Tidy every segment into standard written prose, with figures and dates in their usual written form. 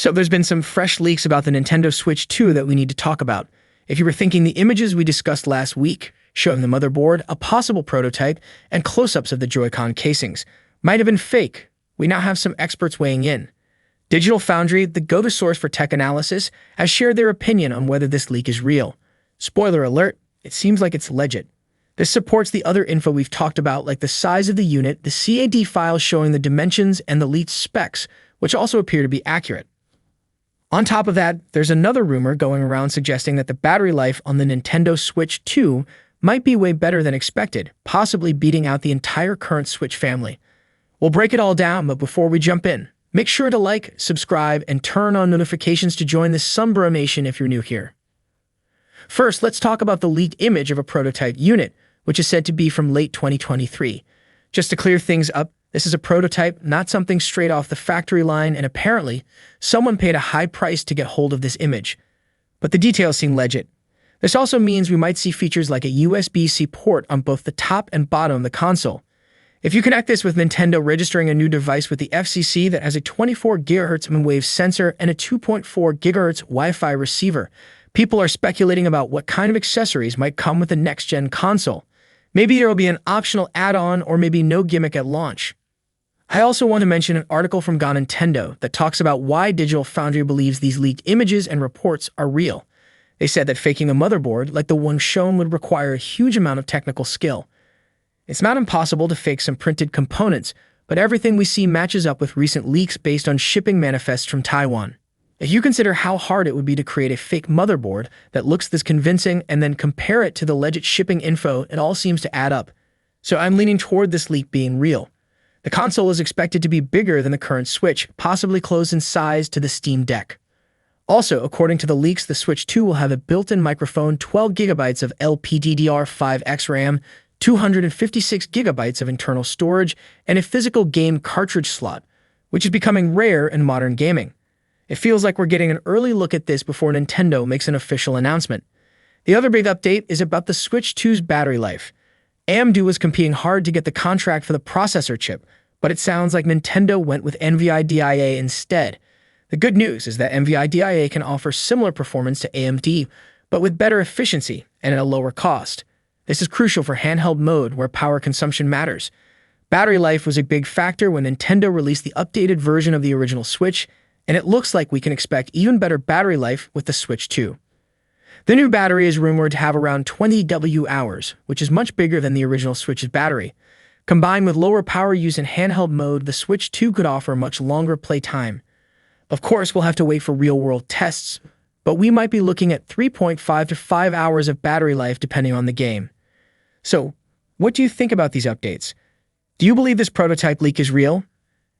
So there's been some fresh leaks about the Nintendo Switch 2 that we need to talk about. If you were thinking the images we discussed last week, showing the motherboard, a possible prototype, and close-ups of the Joy-Con casings, might have been fake, we now have some experts weighing in. Digital Foundry, the go-to source for tech analysis, has shared their opinion on whether this leak is real. Spoiler alert, it seems like it's legit. This supports the other info we've talked about, like the size of the unit, the CAD files showing the dimensions, and the leaked specs, which also appear to be accurate. On top of that, there's another rumor going around suggesting that the battery life on the Nintendo Switch 2 might be way better than expected, possibly beating out the entire current Switch family. We'll break it all down, but before we jump in, make sure to like, subscribe, and turn on notifications to join this Sombra Nation if you're new here. First, let's talk about the leaked image of a prototype unit, which is said to be from late 2023. Just to clear things up, this is a prototype, not something straight off the factory line, and apparently, someone paid a high price to get hold of this image. But the details seem legit. This also means we might see features like a USB-C port on both the top and bottom of the console. If you connect this with Nintendo registering a new device with the FCC that has a 24 GHz mmWave sensor and a 2.4 GHz Wi-Fi receiver, people are speculating about what kind of accessories might come with the next-gen console. Maybe there will be an optional add-on or maybe no gimmick at launch. I also want to mention an article from Ga Nintendo that talks about why Digital Foundry believes these leaked images and reports are real. They said that faking a motherboard like the one shown would require a huge amount of technical skill. It's not impossible to fake some printed components, but everything we see matches up with recent leaks based on shipping manifests from Taiwan. If you consider how hard it would be to create a fake motherboard that looks this convincing and then compare it to the legit shipping info, it all seems to add up. So I'm leaning toward this leak being real. The console is expected to be bigger than the current Switch, possibly close in size to the Steam Deck. Also, according to the leaks, the Switch 2 will have a built-in microphone, 12 GB of LPDDR5X RAM, 256 GB of internal storage, and a physical game cartridge slot, which is becoming rare in modern gaming. It feels like we're getting an early look at this before Nintendo makes an official announcement. The other big update is about the Switch 2's battery life. AMD was competing hard to get the contract for the processor chip, but it sounds like Nintendo went with NVIDIA instead. The good news is that NVIDIA can offer similar performance to AMD, but with better efficiency and at a lower cost. This is crucial for handheld mode where power consumption matters. Battery life was a big factor when Nintendo released the updated version of the original Switch, and it looks like we can expect even better battery life with the Switch 2. The new battery is rumored to have around 20 Wh, which is much bigger than the original Switch's battery. Combined with lower power use in handheld mode, the Switch 2 could offer much longer playtime. Of course, we'll have to wait for real-world tests, but we might be looking at 3.5 to 5 hours of battery life depending on the game. So, what do you think about these updates? Do you believe this prototype leak is real?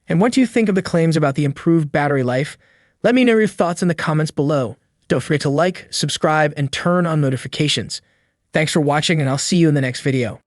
And what do you think of the claims about the improved battery life? Let me know your thoughts in the comments below. Don't forget to like, subscribe, and turn on notifications. Thanks for watching, and I'll see you in the next video.